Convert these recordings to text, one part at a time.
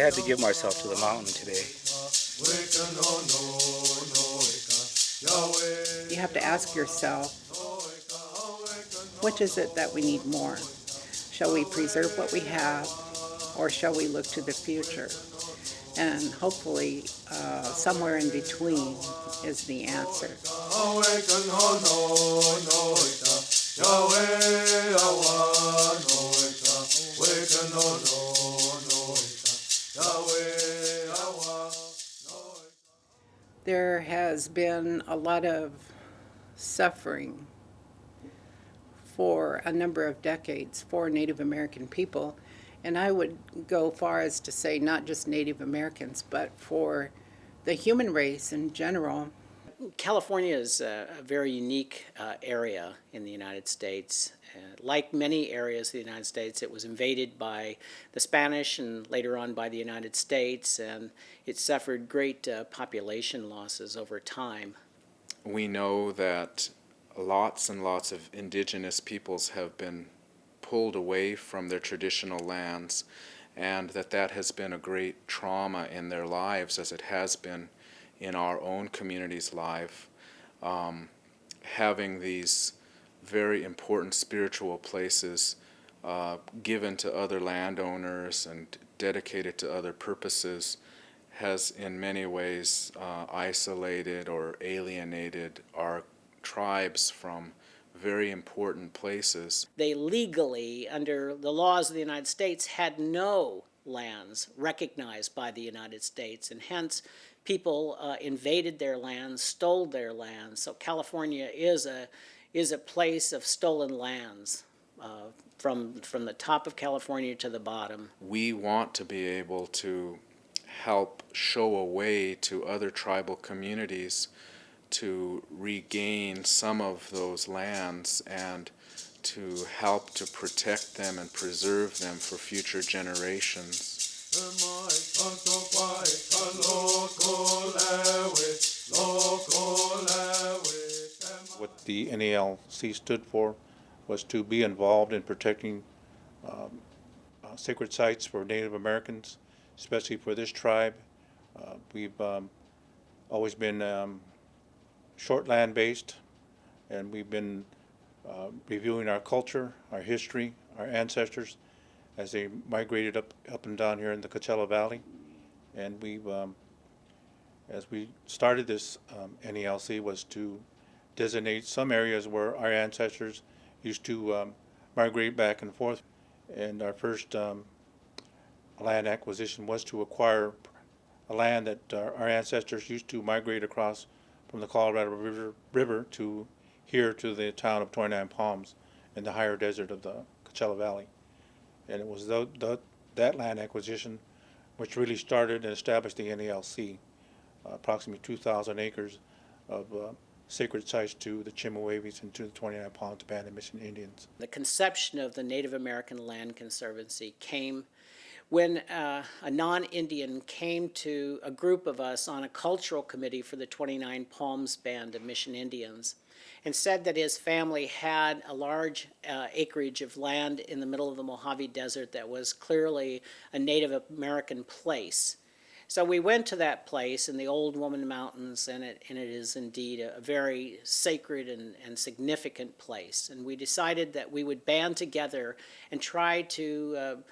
had to give myself to the mountain today. You have to ask yourself, which is it that we need more? Shall we preserve what we have, or shall we look to the future? And hopefully, somewhere in between is the answer. There has been a lot of suffering for a number of decades for Native American people. And I would go far as to say not just Native Americans, but for the human race in general. California is a very unique area in the United States. Like many areas of the United States, it was invaded by the Spanish and later on by the United States, and it suffered great population losses over time. We know that lots and lots of indigenous peoples have been pulled away from their traditional lands, and that has been a great trauma in their lives, as it has been in our own community's life. Having these very important spiritual places given to other landowners and dedicated to other purposes has in many ways isolated or alienated our tribes from very important places. They legally, under the laws of the United States, had no lands recognized by the United States, and hence people invaded their lands, stole their lands. So California is a place of stolen lands, from the top of California to the bottom. We want to be able to help show a way to other tribal communities to regain some of those lands and to help to protect them and preserve them for future generations. What the NALC stood for was to be involved in protecting sacred sites for Native Americans, especially for this tribe. We've always been short land based, and we've been reviewing our culture, our history, our ancestors as they migrated up and down here in the Coachella Valley. And as we started this NALC, was to designate some areas where our ancestors used to migrate back and forth. And our first land acquisition was to acquire a land that our ancestors used to migrate across from the Colorado River to here to the town of 29 Palms in the higher desert of the Coachella Valley. And it was that land acquisition which really started and established the NALC, approximately 2,000 acres of sacred sites to the Chemehuevis and to the 29 Palms Band of Mission Indians. The conception of the Native American Land Conservancy came when a non-Indian came to a group of us on a cultural committee for the 29 Palms Band of Mission Indians and said that his family had a large acreage of land in the middle of the Mojave Desert that was clearly a Native American place. So we went to that place in the Old Woman Mountains, and it is indeed a very sacred and significant place. And we decided that we would band together and try to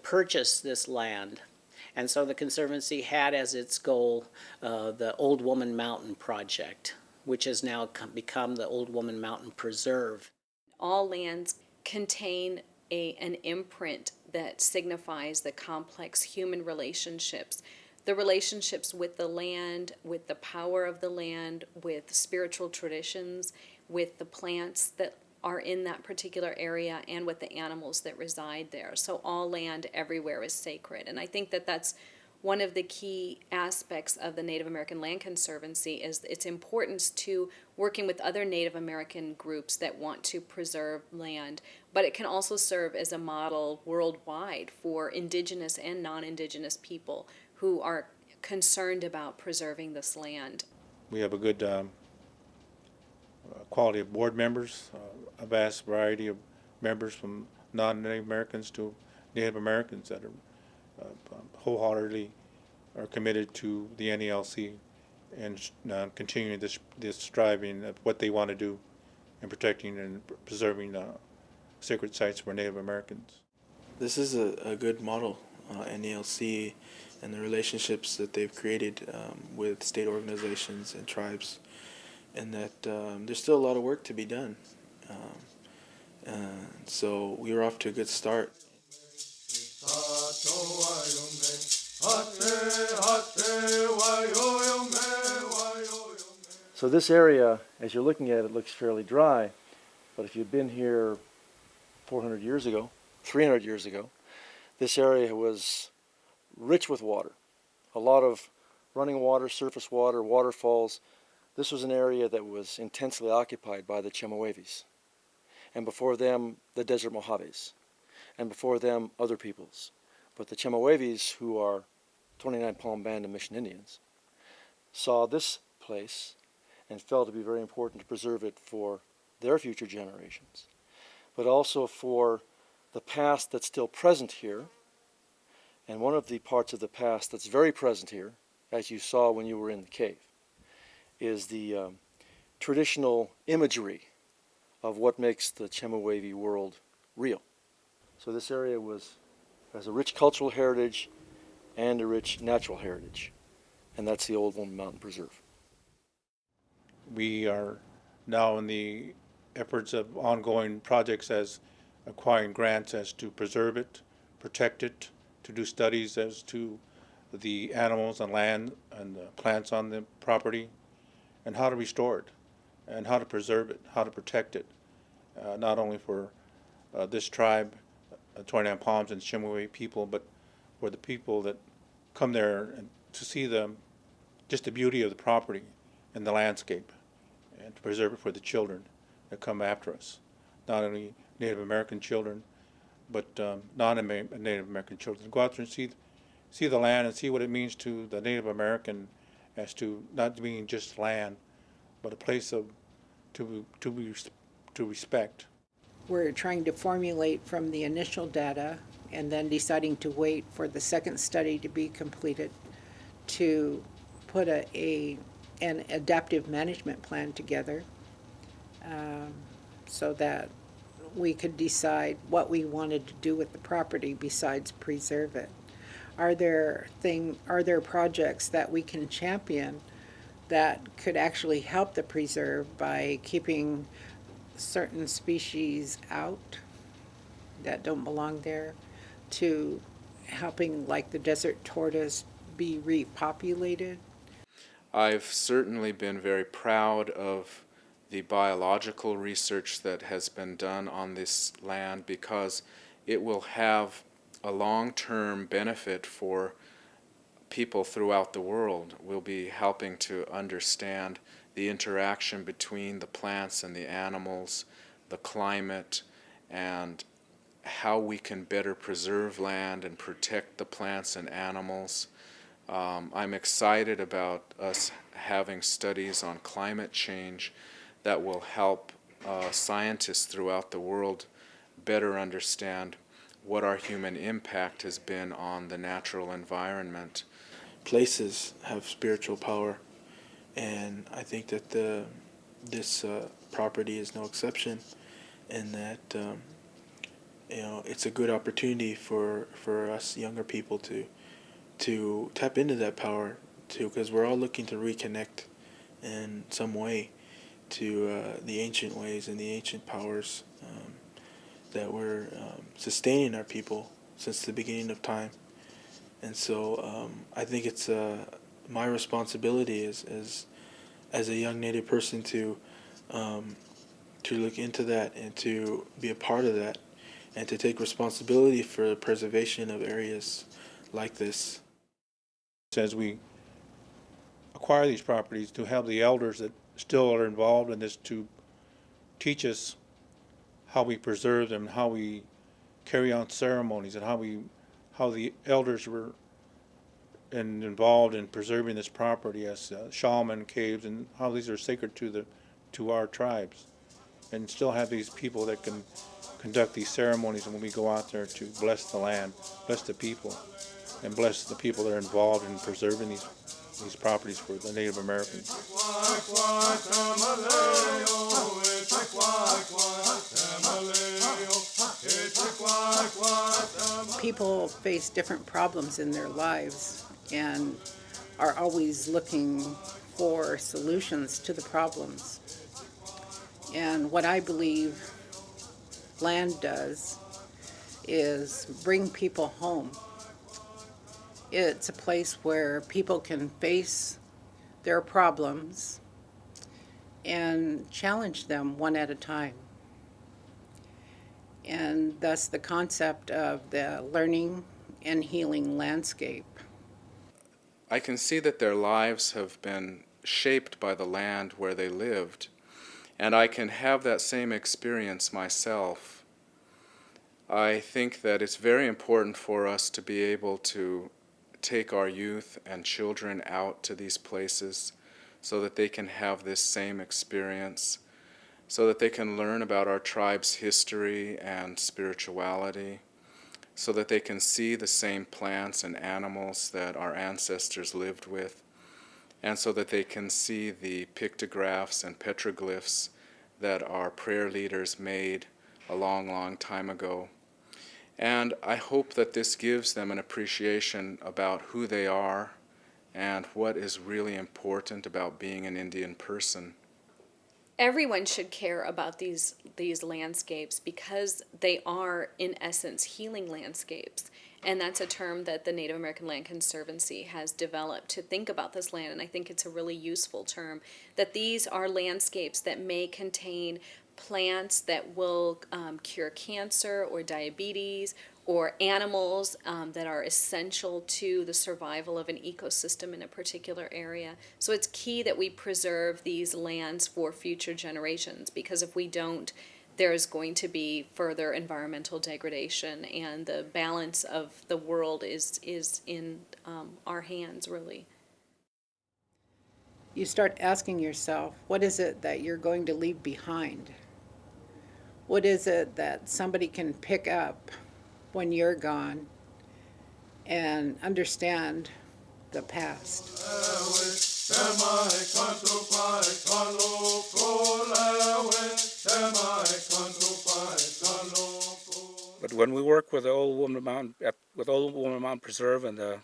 purchase this land. And so the Conservancy had as its goal the Old Woman Mountain Project, which has now become the Old Woman Mountain Preserve. All lands contain an imprint that signifies the complex human relationships. The relationships with the land, with the power of the land, with spiritual traditions, with the plants that are in that particular area, and with the animals that reside there. So all land everywhere is sacred. And I think that that's one of the key aspects of the Native American Land Conservancy is its importance to working with other Native American groups that want to preserve land. But it can also serve as a model worldwide for indigenous and non-indigenous people who are concerned about preserving this land. We have a good quality of board members, a vast variety of members from non-Native Americans to Native Americans that are wholeheartedly are committed to the NALC and continuing this striving of what they want to do in protecting and preserving sacred sites for Native Americans. This is a good model, NALC, and the relationships that they've created with state organizations and tribes, and that there's still a lot of work to be done. So we were off to a good start. So this area, as you're looking at it, looks fairly dry, but if you'd been here 400 years ago, 300 years ago, this area was rich with water. A lot of running water, surface water, waterfalls. This was an area that was intensely occupied by the Chemehuevis, and before them, the Desert Mojaves, and before them, other peoples. But the Chemehuevis, who are 29 Palm Band of Mission Indians, saw this place and felt it to be very important to preserve it for their future generations, but also for the past that's still present here. And one of the parts of the past that's very present here, as you saw when you were in the cave, is the traditional imagery of what makes the Chemehuevi world real. So this area has a rich cultural heritage and a rich natural heritage, and that's the Old Woman Mountain Preserve. We are now in the efforts of ongoing projects as acquiring grants as to preserve it, protect it, to do studies as to the animals and land and the plants on the property, and how to restore it, and how to preserve it, how to protect it, not only for this tribe, 29 Palms and Chemehuevi people, but for the people that come there and to see just the beauty of the property and the landscape, and to preserve it for the children that come after us. Not only Native American children, but non-Native American children. Go out there and see the land and see what it means to the Native American as to not being just land, but a place to respect. We're trying to formulate from the initial data and then deciding to wait for the second study to be completed to put an adaptive management plan together, so that we could decide what we wanted to do with the property besides preserve it. Are there projects that we can champion that could actually help the preserve by keeping certain species out that don't belong there, to helping like the desert tortoise be repopulated? I've certainly been very proud of the biological research that has been done on this land, because it will have a long-term benefit for people throughout the world. We'll be helping to understand the interaction between the plants and the animals, the climate, and how we can better preserve land and protect the plants and animals. I'm excited about us having studies on climate change that will help scientists throughout the world better understand what our human impact has been on the natural environment. Places have spiritual power, and I think that this property is no exception, and that it's a good opportunity for us younger people to tap into that power, because we're all looking to reconnect in some way to the ancient ways and the ancient powers that were sustaining our people since the beginning of time. And so I think it's my responsibility as a young Native person to look into that and to be a part of that, and to take responsibility for the preservation of areas like this. As we acquire these properties, to have the elders that still are involved in this to teach us how we preserve them, how we carry on ceremonies, and how the elders were involved in preserving this property as shaman caves, and how these are sacred to our tribes, and still have these people that can conduct these ceremonies when we go out there to bless the land, bless the people. and bless the people that are involved in preserving these properties for the Native Americans. People face different problems in their lives and are always looking for solutions to the problems. And what I believe land does is bring people home. It's a place where people can face their problems and challenge them one at a time. And thus the concept of the learning and healing landscape. I can see that their lives have been shaped by the land where they lived, and I can have that same experience myself. I think that it's very important for us to be able to take our youth and children out to these places so that they can have this same experience, so that they can learn about our tribe's history and spirituality, so that they can see the same plants and animals that our ancestors lived with, and so that they can see the pictographs and petroglyphs that our prayer leaders made a long, long time ago. And I hope that this gives them an appreciation about who they are and what is really important about being an Indian person. Everyone should care about these landscapes because they are, in essence, healing landscapes. And that's a term that the Native American Land Conservancy has developed to think about this land, and I think it's a really useful term, that these are landscapes that may contain plants that will cure cancer or diabetes, or animals that are essential to the survival of an ecosystem in a particular area. So it's key that we preserve these lands for future generations, because if we don't, there's going to be further environmental degradation, and the balance of the world is in our hands, really. You start asking yourself, what is it that you're going to leave behind? What is it that somebody can pick up when you're gone and understand the past? But when we work with the Old Woman Mountain Preserve and the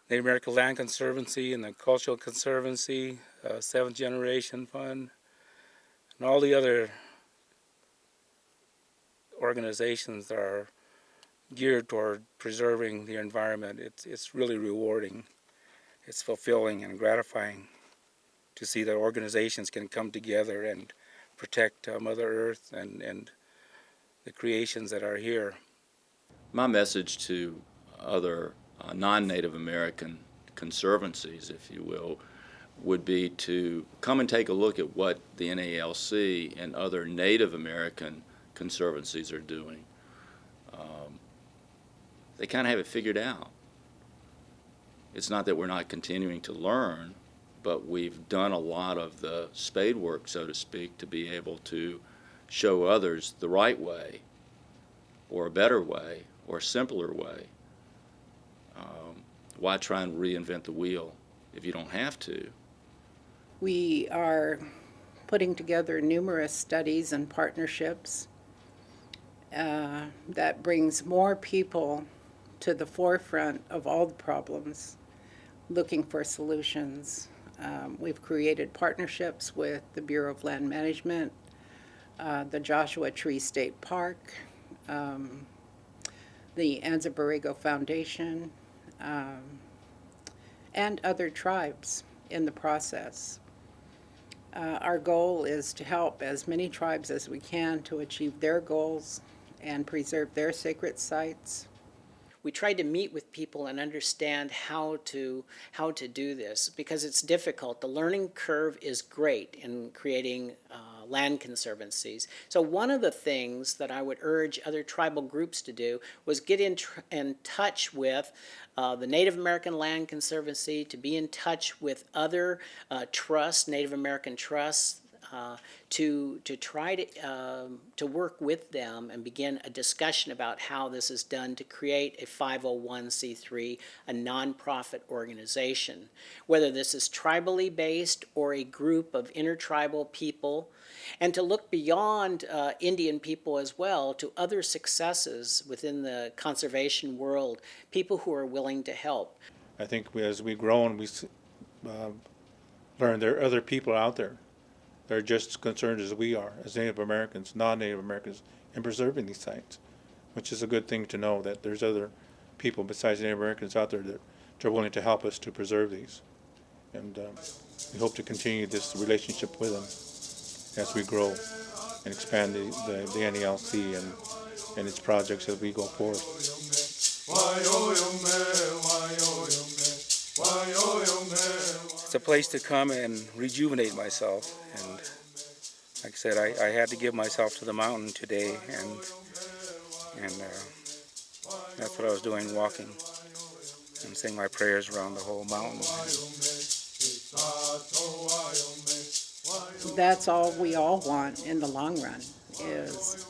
Native American Land Conservancy and the Cultural Conservancy, Seventh Generation Fund, and all the other organizations that are geared toward preserving the environment, it's really rewarding. It's fulfilling and gratifying to see that organizations can come together and protect Mother Earth and the creations that are here. My message to other non-Native American conservancies, if you will, would be to come and take a look at what the NALC and other Native American conservancies are doing. They kind of have it figured out. It's not that we're not continuing to learn, but we've done a lot of the spade work, so to speak, to be able to show others the right way, or a better way, or a simpler way. Why try and reinvent the wheel if you don't have to? We are putting together numerous studies and partnerships that brings more people to the forefront of all the problems, looking for solutions. We've created partnerships with the Bureau of Land Management, the Joshua Tree State Park, the Anza Borrego Foundation, and other tribes in the process. Our goal is to help as many tribes as we can to achieve their goals and preserve their sacred sites. We tried to meet with people and understand how to do this, because it's difficult. The learning curve is great in creating land conservancies. So one of the things that I would urge other tribal groups to do was get in touch with the Native American Land Conservancy, to be in touch with other trusts, Native American trusts, to try to work with them and begin a discussion about how this is done to create a 501c3, a nonprofit organization, whether this is tribally based or a group of intertribal people, and to look beyond Indian people as well to other successes within the conservation world, people who are willing to help. I think as we grow and we learn there are other people out there that are just as concerned as we are, as Native Americans, non-Native Americans, in preserving these sites, which is a good thing to know that there's other people besides Native Americans out there that are willing to help us to preserve these. And we hope to continue this relationship with them as we grow and expand the NALC and its projects as we go forward. It's a place to come and rejuvenate myself, and like I said, I had to give myself to the mountain today, and that's what I was doing, walking and saying my prayers around the whole mountain. That's all we all want in the long run, is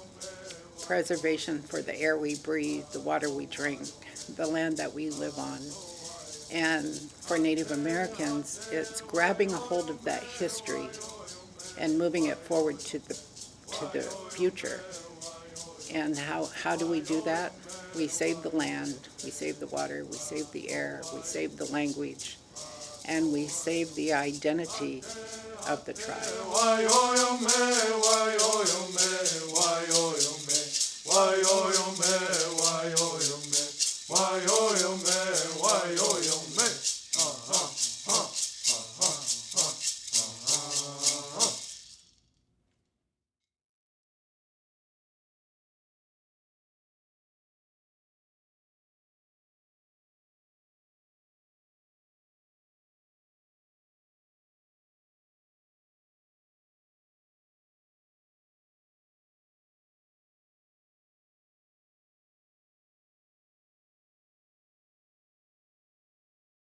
preservation for the air we breathe, the water we drink, the land that we live on. And for Native Americans, it's grabbing a hold of that history and moving it forward to the future. And how do we do that? We save the land, we save the water, we save the air, we save the language, and we save the identity of the tribe.